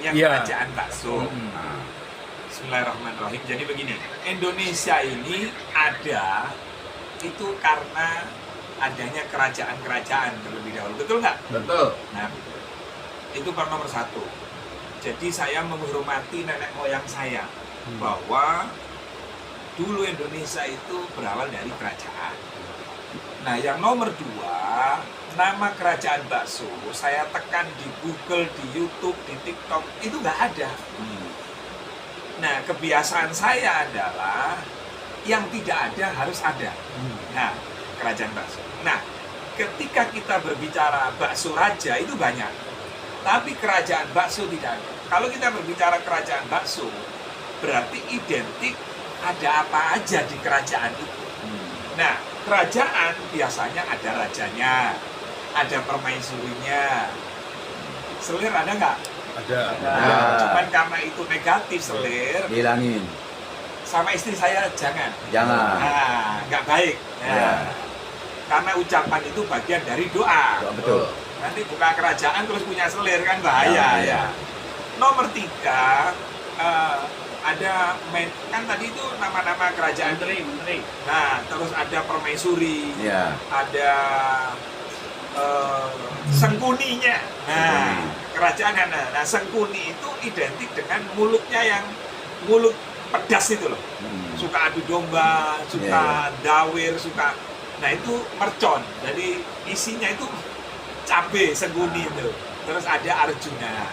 namanya kerajaan bakso. Nah, bismillahirrahmanirrahim. Jadi begini, Indonesia ini ada itu karena adanya kerajaan-kerajaan terlebih dahulu, betul nggak? Betul. Nah, itu nomor satu. Jadi saya menghormati nenek moyang saya bahwa dulu Indonesia itu berawal dari kerajaan. Nah, yang nomor dua, nama kerajaan bakso saya tekan di Google, di YouTube, di TikTok, itu nggak ada. Nah, kebiasaan saya adalah yang tidak ada harus ada. Nah, kerajaan bakso. Nah, ketika kita berbicara bakso raja itu banyak, tapi kerajaan bakso tidak ada. Kalau kita berbicara kerajaan bakso, berarti identik ada apa aja di kerajaan itu. Nah, kerajaan biasanya ada rajanya, ada permaisurinya. Selir ada nggak? Ada. Nah, cuman karena itu negatif selir, Hilangin. sama istri saya jangan. Jangan. Nah, nggak baik. Nah, Ya. karena ucapan itu bagian dari doa. Betul. Nanti buka kerajaan terus punya selir kan bahaya Ya. ya. Nomor tiga, ada kan tadi itu nama-nama kerajaan. Menteri. Nah, terus ada permaisuri, Ya. ada sengkuninya. Nah, kerajaan nah sengkuni itu identik dengan mulut pedas itu loh. Suka adu domba, suka dawir, suka. Nah, itu mercon. Jadi isinya itu cabe sengkuni itu. Terus ada Arjuna.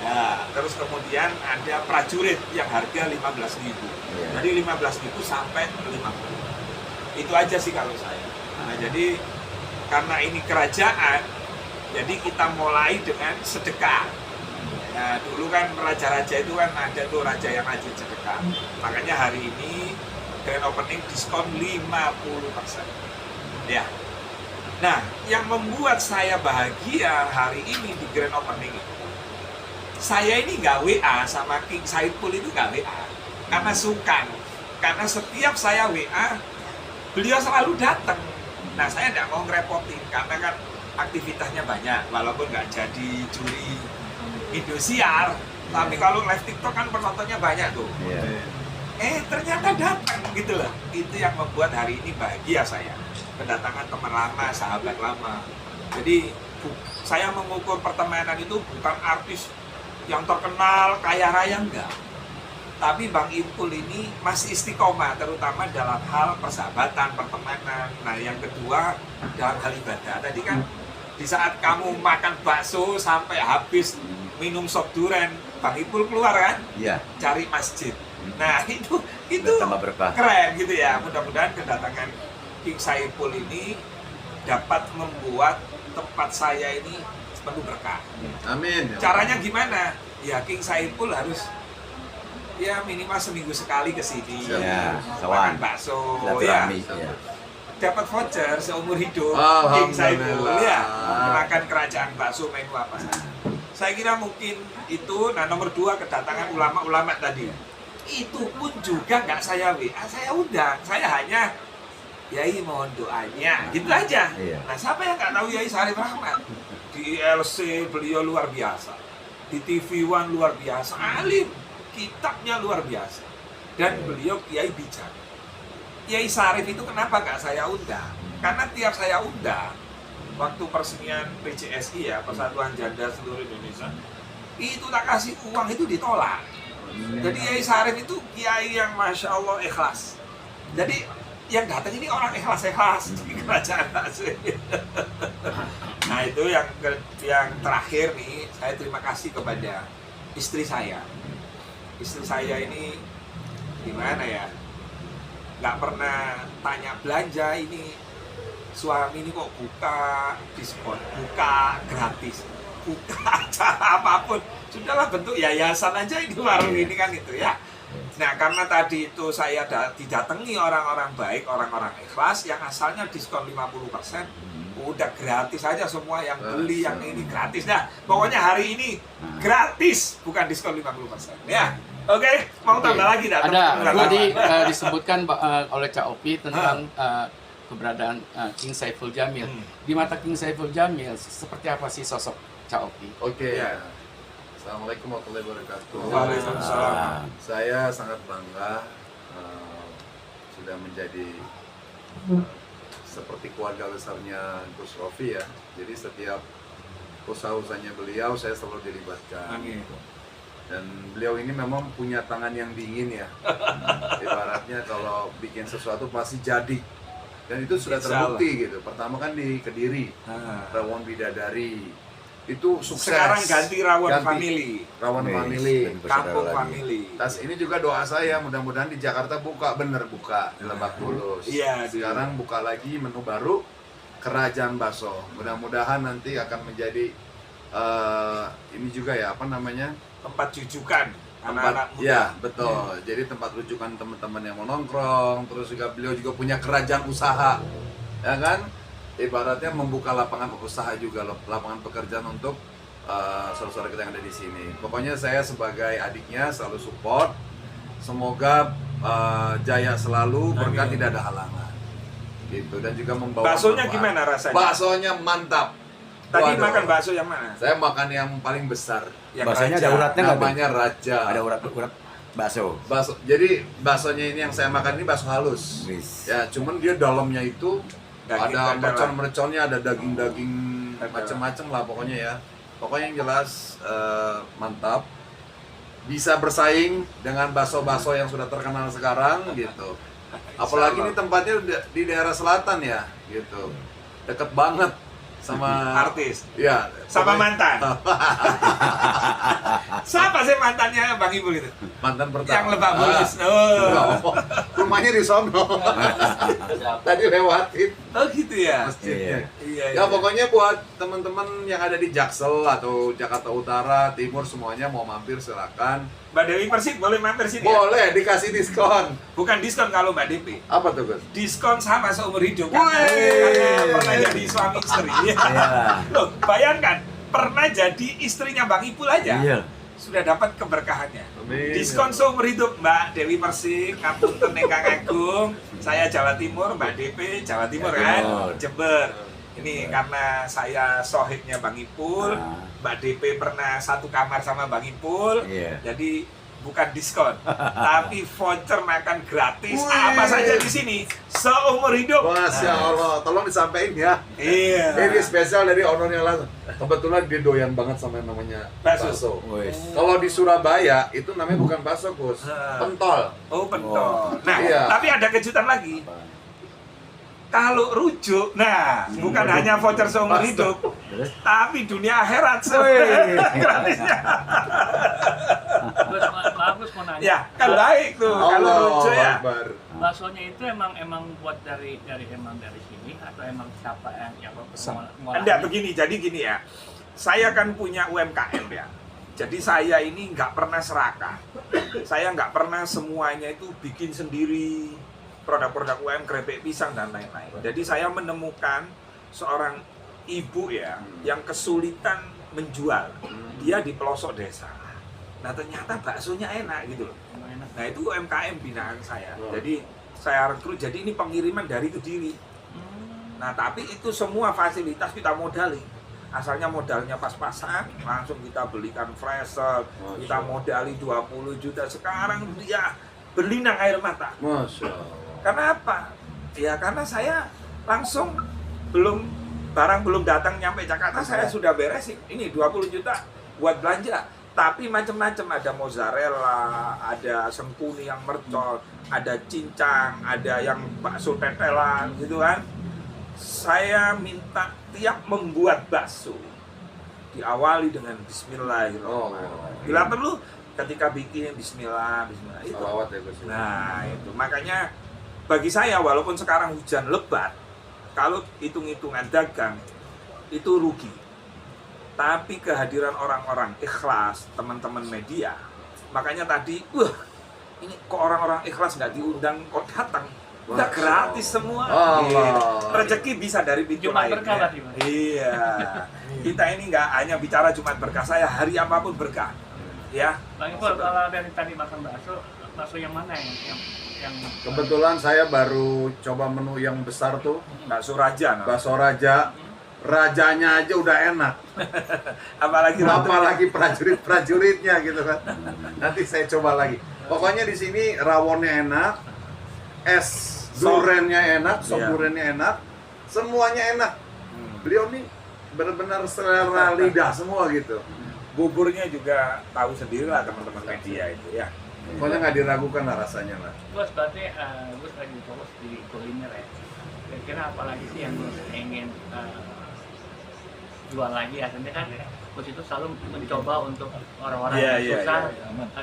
Ya, terus kemudian ada prajurit yang harga 15.000. Dari 15.000 sampai 50. Itu aja sih kalau saya. Nah, jadi karena ini kerajaan, jadi kita mulai dengan sedekah. Nah, dulu kan raja-raja itu kan ada tuh raja yang rajin sedekah. Makanya hari ini grand opening diskon 50%. Ya. Nah, yang membuat saya bahagia hari ini di grand opening itu, saya ini nggak WA sama King Saipul itu nggak WA karena sungkan. Karena setiap saya WA, beliau selalu datang. Nah, saya nggak mau ngerepotin karena kan aktivitasnya banyak, walaupun nggak jadi juri Indosiar, tapi kalau live TikTok kan penontonnya banyak tuh. Ternyata datang gitu loh. Itu yang membuat hari ini bahagia saya. Kedatangan teman lama, sahabat lama. Jadi saya mengukur pertemanan itu bukan artis yang terkenal, kaya raya, enggak. Tapi Bang Ipul ini masih istiqomah, terutama dalam hal persahabatan, pertemanan. Nah, yang kedua, dalam hal ibadah. Tadi kan, di saat kamu makan bakso sampai habis minum sop duren, Bang Ipul keluar kan? Iya. Cari masjid. Nah, itu Tambah berkah. keren gitu ya. Mudah-mudahan kedatangan King Saipul ini dapat membuat tempat saya ini penuh berkah. Amin. Caranya gimana? Ya King Saipul harus ya minimal seminggu sekali ke sini. Ya, makan bakso ya. Dapat voucher seumur hidup King Saipul ya. Makan kerajaan bakso menu apa saja. Saya kira mungkin itu. Nah, nomor dua, kedatangan ulama-ulama tadi. Itu pun juga nggak saya WA, saya undang. Saya hanya Yai mohon doanya, gitu aja. Nah, siapa yang nggak tahu Yai Syarif Rahmat? Di LC beliau luar biasa, di TV One luar biasa, alim, kitabnya luar biasa, dan beliau kiai bijak. Yai Syarif itu kenapa nggak saya undang? Karena tiap saya undang, waktu peresmian PJSI ya, Persatuan Janda Seluruh Indonesia, itu tak kasih uang itu ditolak. Jadi Yai Syarif itu kiai yang masya Allah ikhlas. Jadi yang datang ini orang ikhlas di kerajaan bakso. Nah, itu yang terakhir nih, saya terima kasih kepada istri saya. Istri saya ini gimana ya, nggak pernah tanya belanja, ini suami ini kok buka diskon, buka gratis, buka acara apapun, sudahlah bentuk yayasan aja ini warung ini kan gitu ya. Nah, karena tadi itu saya didatangi orang-orang baik, orang-orang ikhlas yang asalnya diskon 50%, udah gratis aja semua yang beli, yang ini gratis dah. Pokoknya hari ini gratis, bukan diskon 50%. Ya. Oke, mau tambah lagi dah. Ada tadi disebutkan oleh Cak Opi tentang keberadaan King Saiful Jamil. Di mata King Saiful Jamil, seperti apa sih sosok Cak Opi? Oke. Ya. Assalamualaikum warahmatullahi wabarakatuh. Waalaikumsalam. Saya sangat bangga sudah menjadi seperti keluarga besarnya Gus Rofi ya. Jadi setiap usaha-usahanya beliau saya selalu dilibatkan. Amin. Dan beliau ini memang punya tangan yang dingin ya. Ibaratnya kalau bikin sesuatu pasti jadi. Dan itu sudah terbukti gitu. Pertama kan di Kediri, Rawon Bidadari. Itu sukses. Sekarang ganti Rawon Family. Rawon Family. Kampung Family. Tas ini juga doa saya, mudah-mudahan di Jakarta buka di Lebak Bulus. Iya. Sekarang buka lagi menu baru, Kerajaan Bakso. Mudah-mudahan nanti akan menjadi ini juga ya, apa namanya? Tempat jujukan anak-anak muda. Ya, betul. Jadi tempat rujukan teman-teman yang mau nongkrong. Terus juga beliau juga punya kerajaan usaha, ya kan? Ibaratnya membuka lapangan usaha juga, lapangan pekerjaan untuk saudara-saudara kita yang ada di sini. Pokoknya saya sebagai adiknya selalu support. Semoga jaya selalu, berkah tidak ada halangan. Gitu, dan juga membawa baksonya manfaat. gimana rasanya? Baksonya mantap. Tadi Waduh. makan bakso yang mana? Saya makan yang paling besar. Yang Baksonya Raja. ada uratnya nggak, Bang? Namanya Raja. Ada urat bakso. Bakso. Jadi baksonya ini yang saya makan ini bakso halus. Wis. Ya, cuman dia dalamnya itu Daging ada andalan. mercon-merconnya, ada daging-daging Andalan. macam-macam lah pokoknya ya. Pokoknya yang jelas mantap. Bisa bersaing dengan bakso-bakso yang sudah terkenal sekarang gitu. Apalagi ini tempatnya di daerah selatan ya, gitu. Deket banget sama Artis. Ya, Sama pokoknya- mantan. Siapa sih mantannya Bang Ipul itu? mantan pertama. Yang Lebak Bulus. Oh. Rumahnya di sono. Tadi lewatin Oh gitu ya. masjidnya. Iya. Ya pokoknya buat teman-teman yang ada di Jaksel atau Jakarta Utara, Timur semuanya mau mampir silakan. Mbak Dewi Persik boleh mampir sini ya? Boleh dikasih diskon. Bukan diskon kalau Mbak Dewi. Apa tuh, Gus? Diskon sama seumur hidup. Wih. Karena pernah jadi suami istri. Iya. Loh, bayangkan pernah jadi istrinya Bang Ipul aja. Iya. Sudah dapat keberkahannya. Amin. Diskon seumur hidup Mbak Dewi Persik, Ngapunten Ingkang Agung. Saya Jawa Timur, Mbak DP Jawa Timur kan, Timur. Jember. Ini karena saya sohibnya Bang Ipul, Ah. Mbak DP pernah satu kamar sama Bang Ipul, Iya. jadi bukan diskon, tapi voucher makan gratis Wih. apa saja di sini seumur hidup. Masya Allah, tolong disampaikan ya. Iya. Ini spesial dari ownernya langsung. Kebetulan dia doyan banget sama yang namanya Bakso. bakso. Wis. Kalau di Surabaya itu namanya bukan bakso, Gus. Ah. Pentol. Oh pentol. Nah, Iya. tapi ada kejutan lagi. Kalau rujuk, nah bukan hanya voucher seumur Pasti. hidup, tapi dunia akhirat Wih. gratisnya. Maaf Gus mau nanya. Ya, kan baik tuh kalau rujuk ya. Akbar. Baksonya itu emang buat dari sini atau emang siapa yang Enggak begini, jadi gini ya. Saya kan punya UMKM ya. Jadi saya ini nggak pernah serakah. Saya nggak pernah semuanya itu bikin sendiri produk-produk UMKM, keripik pisang dan lain-lain. Jadi saya menemukan seorang ibu ya yang kesulitan menjual. Dia di pelosok desa. Nah ternyata baksonya enak gitu loh. Nah itu UMKM binaan saya. Jadi saya rekrut. Jadi ini pengiriman dari Kediri. Nah tapi itu semua fasilitas kita modali. Asalnya modalnya pas-pasan, langsung kita belikan freezer, kita modali 20 juta. Sekarang dia berlinang air mata. Masya Allah. Karena apa? Ya karena saya langsung barang belum datang nyampe Jakarta, saya sudah beresin. Ini 20 juta buat belanja. Tapi macam-macam, ada mozzarella, ada sengkuni yang mercon, ada cincang, ada yang bakso tetelan gitu kan. Saya minta tiap membuat bakso diawali dengan bismillahirrahmanirrahim. Bila perlu ketika bikin bismillah itu. Salawat ya, Gus. Nah, itu makanya bagi saya walaupun sekarang hujan lebat, kalau hitung-hitungan dagang itu rugi. Tapi kehadiran orang-orang ikhlas, teman-teman media, makanya tadi, ini kok orang-orang ikhlas nggak diundang kok datang? Udah gratis semua. Allah. Gitu. Rezeki bisa dari pintu Jumat lainnya. berkah berarti, Mas. Iya. Kita ini nggak hanya bicara Jumat berkah, saya hari apapun berkah. Ya. Bang Ipul, kalau dari tadi makan bakso yang mana yang Kebetulan saya baru coba menu yang besar tuh, Bakso Raja. bakso raja, rajanya aja udah enak. Apalagi prajurit-prajuritnya gitu kan. Nanti saya coba lagi. Pokoknya di sini rawonnya enak, es durennya enak, sop durennya enak, semuanya enak. Beliau nih benar-benar selera lidah semua gitu. Buburnya juga tahu sendiri lah teman-teman media itu ya. Pokoknya nggak diragukan lah rasanya lah. Bos, berarti Gus lagi fokus di kuliner ya. Kira-kira apa lagi sih yang Gus ingin jual lagi? Akhirnya kan Gus itu selalu mencoba untuk orang-orang yang susah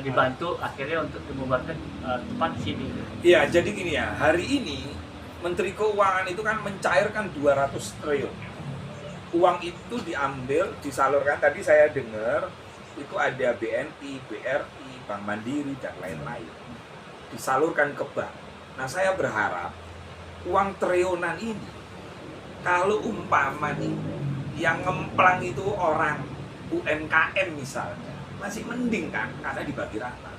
dibantu, akhirnya untuk membuatkan tempat di sini. Iya, jadi gini ya, hari ini Menteri Keuangan itu kan mencairkan 200 triliun. Uang itu diambil, disalurkan, tadi saya dengar itu ada BNI, BRI, Bank Mandiri, dan lain-lain. Disalurkan ke bank. Nah, saya berharap uang triliunan ini, kalau umpama nih, yang ngemplang itu orang UMKM misalnya, masih mending kan, karena dibagi rata.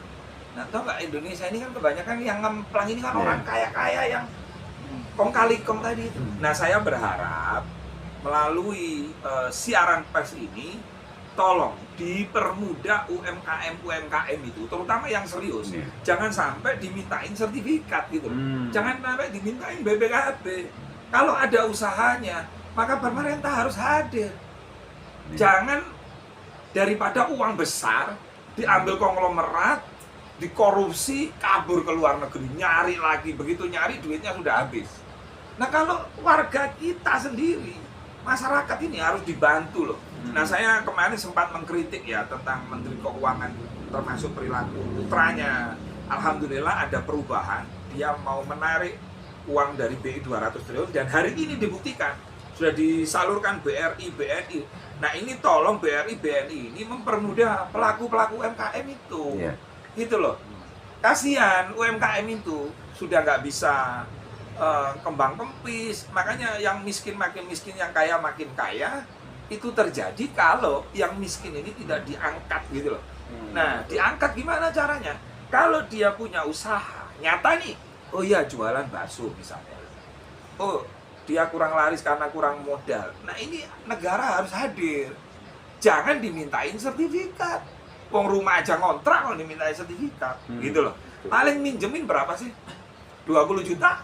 Nah, tau nggak, Indonesia ini kan kebanyakan yang ngemplang ini kan orang kaya-kaya yang kong kali kong tadi itu. Nah, saya berharap melalui siaran pers ini, tolong dipermudah UMKM itu, terutama yang serius. Jangan sampai dimintain sertifikat gitu. Jangan sampai dimintain BPKB. Kalau ada usahanya, maka pemerintah harus hadir. Jangan daripada uang besar diambil konglomerat, dikorupsi, kabur ke luar negeri, nyari lagi, begitu nyari duitnya sudah habis. Nah, kalau warga kita sendiri, masyarakat ini harus dibantu loh. Nah, saya kemarin sempat mengkritik ya tentang Menteri Keuangan, termasuk perilaku putranya. Alhamdulillah ada perubahan, dia mau menarik uang dari BI 200 triliun dan hari ini dibuktikan sudah disalurkan BRI, BNI. Nah, ini tolong BRI, BNI ini mempermudah pelaku-pelaku UMKM itu. Gitu loh. Kasihan UMKM itu sudah nggak bisa kembang kempis. Makanya yang miskin makin miskin, yang kaya makin kaya. Itu terjadi kalau yang miskin ini tidak diangkat gitu loh. Nah, diangkat gimana caranya? Kalau dia punya usaha nyata nih, oh iya jualan bakso misalnya. Oh, dia kurang laris karena kurang modal. Nah, ini negara harus hadir. Jangan dimintain sertifikat. Wong rumah aja ngontrak kalau dimintain sertifikat, gitu loh. Paling minjemin berapa sih? 20 juta?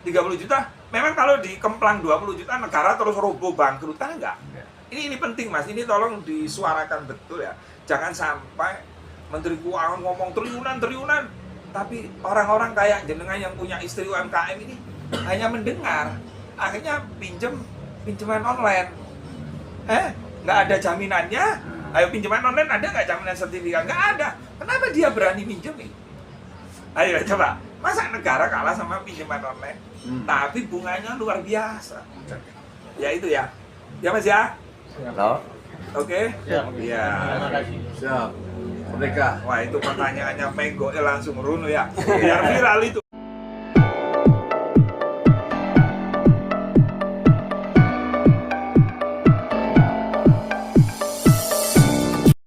30 juta? Memang kalau dikemplang 20 juta negara terus roboh bangkrut kan enggak? Ini penting Mas, ini tolong disuarakan betul ya. Jangan sampai Menteri Keuangan ngomong triliunan, tapi orang-orang kayak jenengan yang punya istri UMKM ini hanya mendengar, akhirnya pinjaman online. Nggak ada jaminannya. Ayo, pinjaman online ada nggak jaminan sertifikat? Nggak ada. Kenapa dia berani minjemin? Ayo coba, masa negara kalah sama pinjaman online? Tapi bunganya luar biasa. Ya itu ya. Ya Mas ya? Oke? Iya. Siap. Merdeka. Wah, itu pertanyaannya Menggo langsung runuh ya. Biar viral itu.